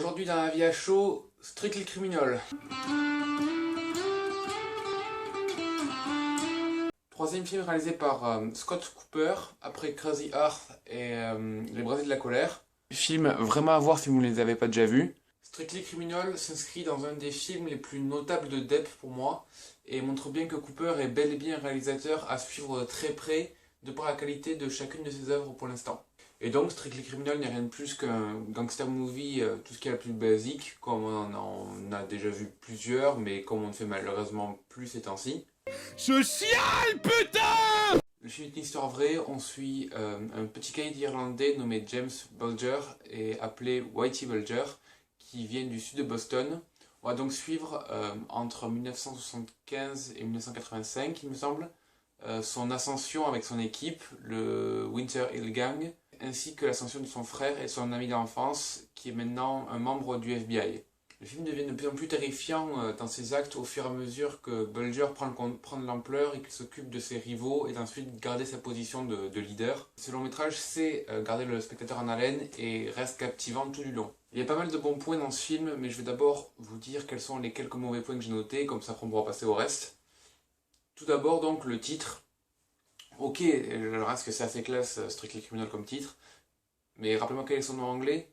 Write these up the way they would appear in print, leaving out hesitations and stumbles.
Aujourd'hui dans la vie à chaud, Strictly Criminal. Troisième film réalisé par Scott Cooper, après Crazy Earth et Les Brasiers de la colère. Film vraiment à voir si vous ne les avez pas déjà vus. Strictly Criminal s'inscrit dans un des films les plus notables de Depp pour moi, et montre bien que Cooper est bel et bien un réalisateur à suivre de très près, de par la qualité de chacune de ses œuvres pour l'instant. Et donc Strictly Criminal n'est rien de plus qu'un gangster movie, tout ce qui est le plus basique, comme on en a déjà vu plusieurs, mais comme on ne fait malheureusement plus ces temps-ci. Je chiale, putain! Le film est une histoire vraie, on suit un petit caïd irlandais nommé James Bulger et appelé Whitey Bulger, qui vient du sud de Boston. On va donc suivre entre 1975 et 1985, il me semble, son ascension avec son équipe, le Winter Hill Gang, ainsi que l'ascension de son frère et son ami d'enfance, qui est maintenant un membre du FBI. Le film devient de plus en plus terrifiant dans ses actes au fur et à mesure que Bulger prend de l'ampleur et qu'il s'occupe de ses rivaux et d'ensuite garder sa position de leader. Ce long métrage sait garder le spectateur en haleine et reste captivant tout du long. Il y a pas mal de bons points dans ce film, mais je vais d'abord vous dire quels sont les quelques mauvais points que j'ai notés, comme ça on pourra passer au reste. Tout d'abord donc le titre. Ok, je reste que c'est assez classe, Strictly Criminal comme titre, mais rappelez-moi quel est son nom anglais.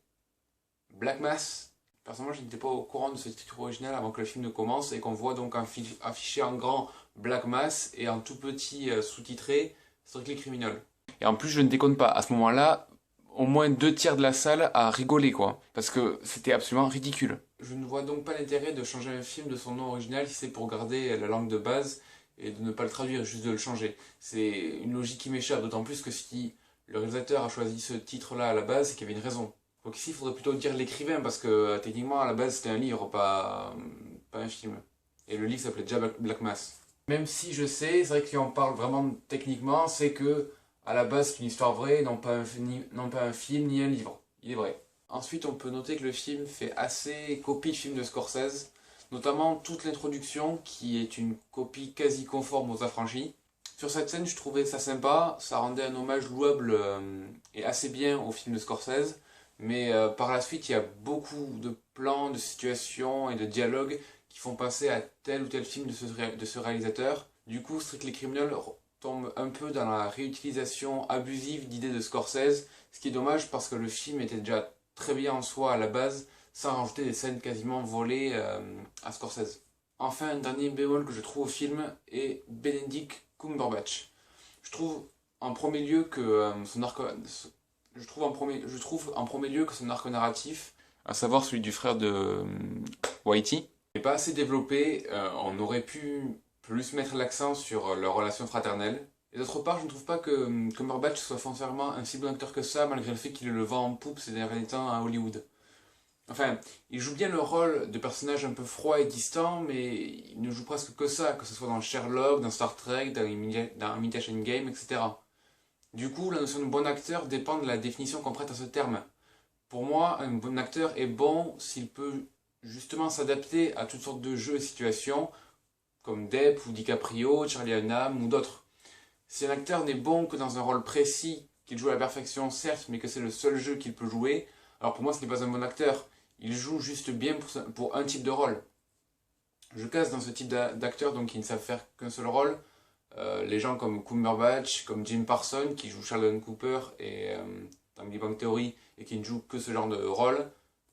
Black Mass. Personnellement, je n'étais pas au courant de ce titre original avant que le film ne commence et qu'on voit donc affiché en grand Black Mass et en tout petit sous-titré Strictly Criminal. Et en plus, je ne déconne pas, à ce moment-là, au moins 2/3 de la salle a rigolé quoi, parce que c'était absolument ridicule. Je ne vois donc pas l'intérêt de changer un film de son nom original si c'est pour garder la langue de base et de ne pas le traduire, juste de le changer. C'est une logique qui m'échappe, d'autant plus que si le réalisateur a choisi ce titre-là à la base, c'est qu'il y avait une raison. Donc ici, il faudrait plutôt dire l'écrivain, parce que techniquement, à la base, c'était un livre, pas un film. Et le livre s'appelait déjà Black Mass. Même si je sais, c'est vrai que si on parle vraiment techniquement, c'est que à la base, c'est une histoire vraie, non pas un film ni un livre. Il est vrai. Ensuite, on peut noter que le film fait assez copie de film de Scorsese, notamment toute l'introduction, qui est une copie quasi conforme aux Affranchis. Sur cette scène, je trouvais ça sympa, ça rendait un hommage louable et assez bien au film de Scorsese. Mais par la suite, il y a beaucoup de plans, de situations et de dialogues qui font penser à tel ou tel film de ce réalisateur. Du coup, Strictly Criminal tombe un peu dans la réutilisation abusive d'idées de Scorsese, ce qui est dommage parce que le film était déjà très bien en soi à la base, sans rajouter des scènes quasiment volées à Scorsese. Enfin, un dernier bémol que je trouve au film est Benedict Cumberbatch. Je trouve en premier lieu que son arc... Je trouve en premier lieu que son arc narratif, à savoir celui du frère de Whitey, n'est pas assez développé. On aurait pu plus mettre l'accent sur leur relation fraternelle. Et d'autre part, je ne trouve pas que Cumberbatch soit foncièrement un si bon acteur que ça, malgré le fait qu'il ait le vent en poupe ces derniers temps à Hollywood. Enfin, il joue bien le rôle de personnage un peu froid et distant, mais il ne joue presque que ça, que ce soit dans Sherlock, dans Star Trek, dans Imitation Game, etc. Du coup, la notion de bon acteur dépend de la définition qu'on prête à ce terme. Pour moi, un bon acteur est bon s'il peut justement s'adapter à toutes sortes de jeux et situations, comme Depp ou DiCaprio, Charlie Hunnam ou d'autres. Si un acteur n'est bon que dans un rôle précis, qu'il joue à la perfection certes, mais que c'est le seul jeu qu'il peut jouer, alors pour moi ce n'est pas un bon acteur. Il joue juste bien pour un type de rôle. Je casse dans ce type d'acteurs donc qui ne savent faire qu'un seul rôle. Les gens comme Cumberbatch, comme Jim Parsons qui joue Sheldon Cooper et dans Big Bang Theory et qui ne joue que ce genre de rôle,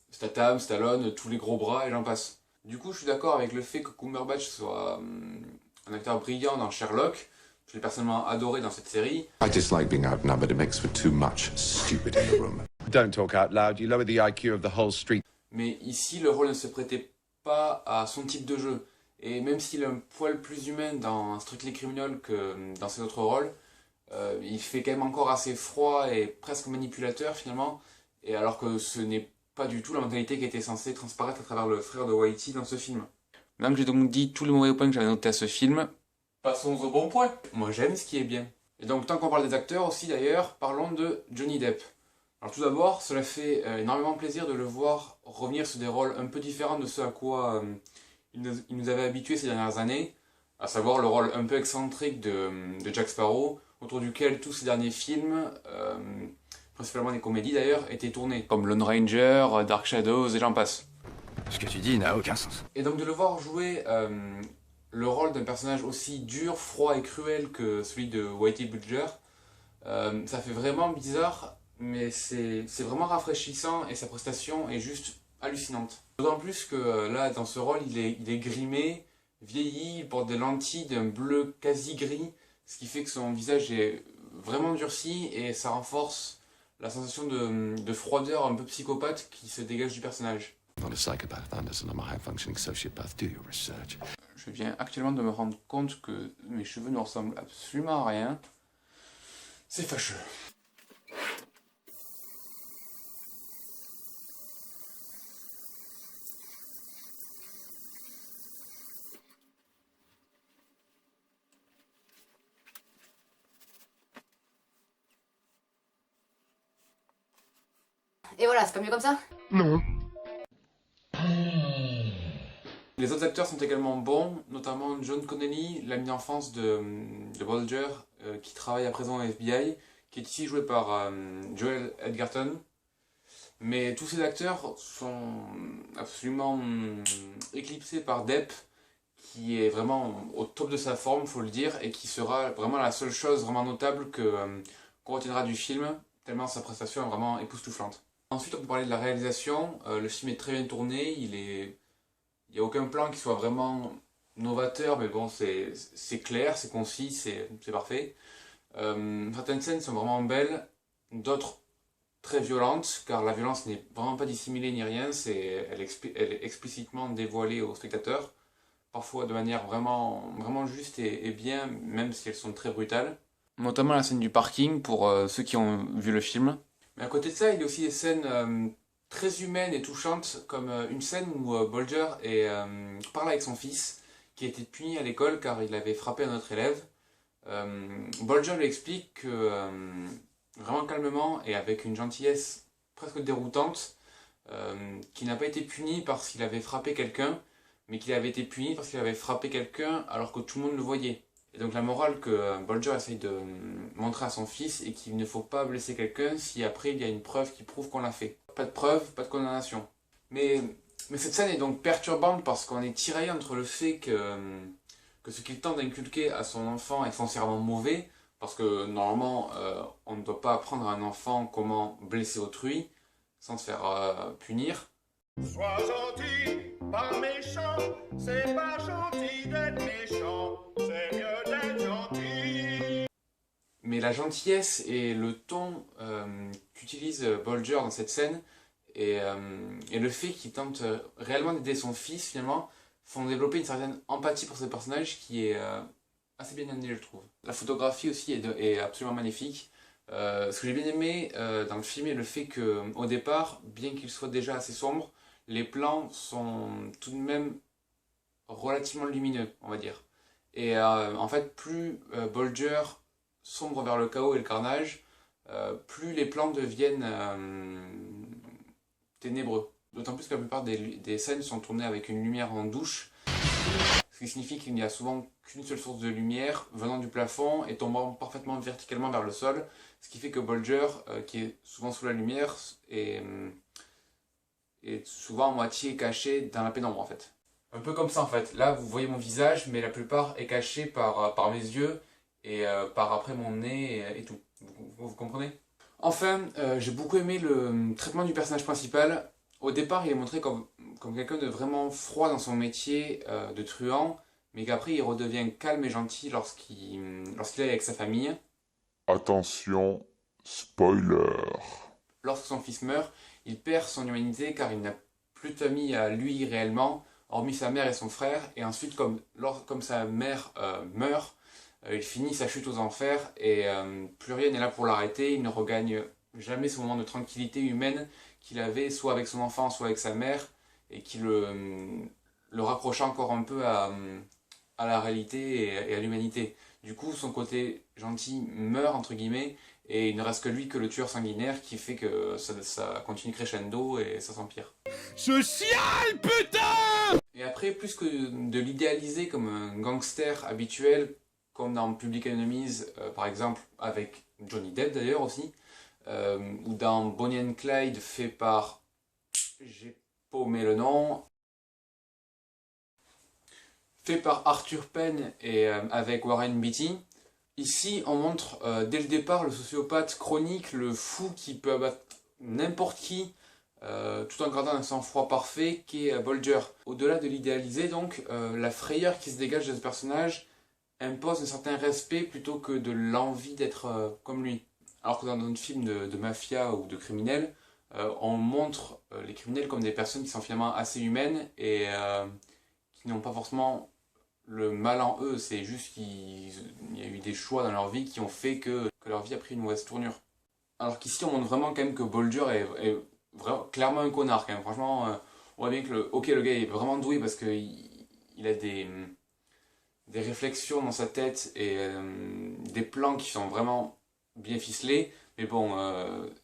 Statham, Stallone, tous les gros bras et j'en passe. Du coup, je suis d'accord avec le fait que Cumberbatch soit un acteur brillant dans Sherlock. Je l'ai personnellement adoré dans cette série. I dislike being outnumbered. It makes for too much stupid in the room. Don't talk out loud, you lower the IQ of the whole street. Mais ici, le rôle ne se prêtait pas à son type de jeu. Et même s'il est un poil plus humain dans Strictly Criminal que dans ses autres rôles, il fait quand même encore assez froid et presque manipulateur finalement, et alors que ce n'est pas du tout la mentalité qui était censée transparaître à travers le frère de Whitey dans ce film. Maintenant que j'ai donc dit tous les mauvais points que j'avais notés à ce film, passons au bon point. Moi j'aime ce qui est bien. Et donc tant qu'on parle des acteurs aussi d'ailleurs, parlons de Johnny Depp. Alors tout d'abord, cela fait énormément plaisir de le voir revenir sur des rôles un peu différents de ceux à quoi il nous avait habitués ces dernières années, à savoir le rôle un peu excentrique de Jack Sparrow, autour duquel tous ces derniers films principalement des comédies d'ailleurs, étaient tournées, comme Lone Ranger, Dark Shadows et j'en passe. Ce que tu dis n'a aucun sens. Et donc de le voir jouer le rôle d'un personnage aussi dur, froid et cruel que celui de Whitey Bulger, ça fait vraiment bizarre, mais c'est vraiment rafraîchissant et sa prestation est juste hallucinante. D'autant plus que là, dans ce rôle, il est grimé, vieilli, il porte des lentilles d'un bleu quasi gris, ce qui fait que son visage est vraiment durci et ça renforce la sensation de froideur un peu psychopathe qui se dégage du personnage. I'm not a psychopath, Anderson. I'm a high-functioning sociopath. Do your research. Je viens actuellement de me rendre compte que mes cheveux ne ressemblent absolument à rien. C'est fâcheux. Et voilà, c'est pas mieux comme ça? Les autres acteurs sont également bons, notamment John Connelly, l'ami d'enfance de Bulger, qui travaille à présent au FBI, qui est ici joué par Joel Edgerton. Mais tous ces acteurs sont absolument éclipsés par Depp, qui est vraiment au top de sa forme, faut le dire, et qui sera vraiment la seule chose vraiment notable qu'on retiendra du film, tellement sa prestation est vraiment époustouflante. Ensuite, on peut parler de la réalisation. Le film est très bien tourné, il n'y a aucun plan qui soit vraiment novateur, mais bon, c'est clair, c'est concis, c'est parfait. Certaines scènes sont vraiment belles, d'autres très violentes, car la violence n'est vraiment pas dissimulée ni rien, elle est explicitement dévoilée au spectateur, parfois de manière vraiment juste et bien, même si elles sont très brutales. Notamment la scène du parking, pour ceux qui ont vu le film. Mais à côté de ça, il y a aussi des scènes très humaines et touchantes, comme une scène où Bulger parle avec son fils, qui a été puni à l'école car il avait frappé un autre élève. Bulger lui explique que, vraiment calmement et avec une gentillesse presque déroutante, qu'il n'a pas été puni parce qu'il avait frappé quelqu'un, mais qu'il avait été puni parce qu'il avait frappé quelqu'un alors que tout le monde le voyait. Et donc la morale que Bulger essaye de montrer à son fils est qu'il ne faut pas blesser quelqu'un si après il y a une preuve qui prouve qu'on l'a fait. Pas de preuve, pas de condamnation. Mais cette scène est donc perturbante parce qu'on est tiraillé entre le fait que ce qu'il tente d'inculquer à son enfant est foncièrement mauvais, parce que normalement on ne doit pas apprendre à un enfant comment blesser autrui sans se faire punir. Sois gentil, pas méchant, c'est pas gentil d'être méchant, c'est mieux d'être gentil. Mais la gentillesse et le ton qu'utilise Bulger dans cette scène et le fait qu'il tente réellement d'aider son fils finalement font développer une certaine empathie pour ce personnage qui est assez bien amené, je trouve. La photographie aussi est absolument magnifique. Ce que j'ai bien aimé dans le film est le fait qu'au départ, bien qu'il soit déjà assez sombre, les plans sont tout de même relativement lumineux, on va dire. Et en fait, plus Bulger sombre vers le chaos et le carnage, plus les plans deviennent ténébreux. D'autant plus que la plupart des scènes sont tournées avec une lumière en douche, ce qui signifie qu'il n'y a souvent qu'une seule source de lumière venant du plafond et tombant parfaitement verticalement vers le sol, ce qui fait que Bulger, qui est souvent sous la lumière, est souvent à moitié caché dans la pénombre en fait. Un peu comme ça en fait. Là vous voyez mon visage, mais la plupart est caché par mes yeux et par après mon nez et tout. Vous comprenez? Enfin, j'ai beaucoup aimé le traitement du personnage principal. Au départ, il est montré comme quelqu'un de vraiment froid dans son métier de truand, mais qu'après il redevient calme et gentil lorsqu'il est avec sa famille. Attention, spoiler. Lorsque son fils meurt, il perd son humanité car il n'a plus de famille à lui réellement, hormis sa mère et son frère, et ensuite comme sa mère meurt, il finit sa chute aux enfers et plus rien n'est là pour l'arrêter, il ne regagne jamais ce moment de tranquillité humaine qu'il avait soit avec son enfant, soit avec sa mère, et qui le rapprocha encore un peu à la réalité et à l'humanité. Du coup, son côté gentil meurt, entre guillemets, et il ne reste que lui, que le tueur sanguinaire, qui fait que ça continue crescendo et ça s'empire. Social, putain! Et après, plus que de l'idéaliser comme un gangster habituel, comme dans Public Enemies, par exemple, avec Johnny Depp d'ailleurs aussi, ou dans Bonnie and Clyde fait par... J'ai paumé le nom. Fait par Arthur Penn et avec Warren Beatty. Ici, on montre dès le départ le sociopathe chronique, le fou qui peut abattre n'importe qui, tout en gardant un sang-froid parfait, qui est Bulger. Au-delà de l'idéaliser, donc, la frayeur qui se dégage de ce personnage impose un certain respect plutôt que de l'envie d'être comme lui. Alors que dans notre film de mafia ou de criminels, on montre les criminels comme des personnes qui sont finalement assez humaines et qui n'ont pas forcément le mal en eux, c'est juste qu'il y a eu des choix dans leur vie qui ont fait que leur vie a pris une mauvaise tournure. Alors qu'ici on montre vraiment quand même que Bulger est vraiment, clairement un connard quand même. Franchement, on voit bien que le gars est vraiment doué parce qu'il a des réflexions dans sa tête et des plans qui sont vraiment bien ficelés, mais bon,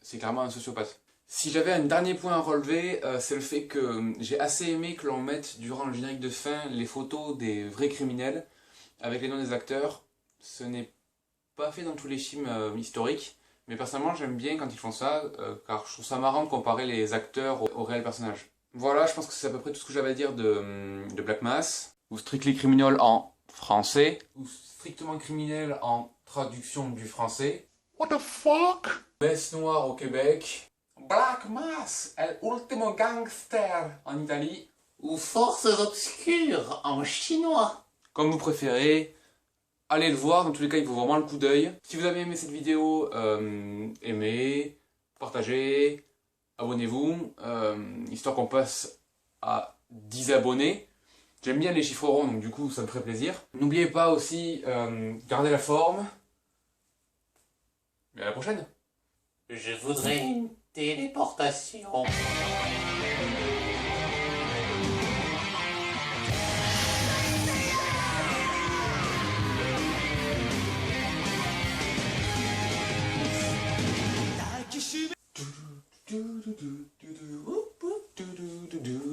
c'est clairement un sociopathe. Si j'avais un dernier point à relever, c'est le fait que j'ai assez aimé que l'on mette durant le générique de fin les photos des vrais criminels avec les noms des acteurs. Ce n'est pas fait dans tous les films historiques, mais personnellement j'aime bien quand ils font ça, car je trouve ça marrant de comparer les acteurs aux réels personnages. Voilà, je pense que c'est à peu près tout ce que j'avais à dire de Black Mass, ou Strictly Criminal en français, ou Strictement Criminel en traduction du français. What the fuck? Messe noire au Québec. Black Mass, El Ultimo Gangster en Italie, ou Forces obscures en chinois. Comme vous préférez, allez le voir, dans tous les cas il vaut vraiment le coup d'œil. Si vous avez aimé cette vidéo, aimez, partagez, abonnez-vous, histoire qu'on passe à 10 abonnés. J'aime bien les chiffres ronds, donc du coup ça me ferait plaisir. N'oubliez pas aussi, gardez la forme, et à la prochaine. Je voudrais une téléportation. Do do do do do do do do do do do do.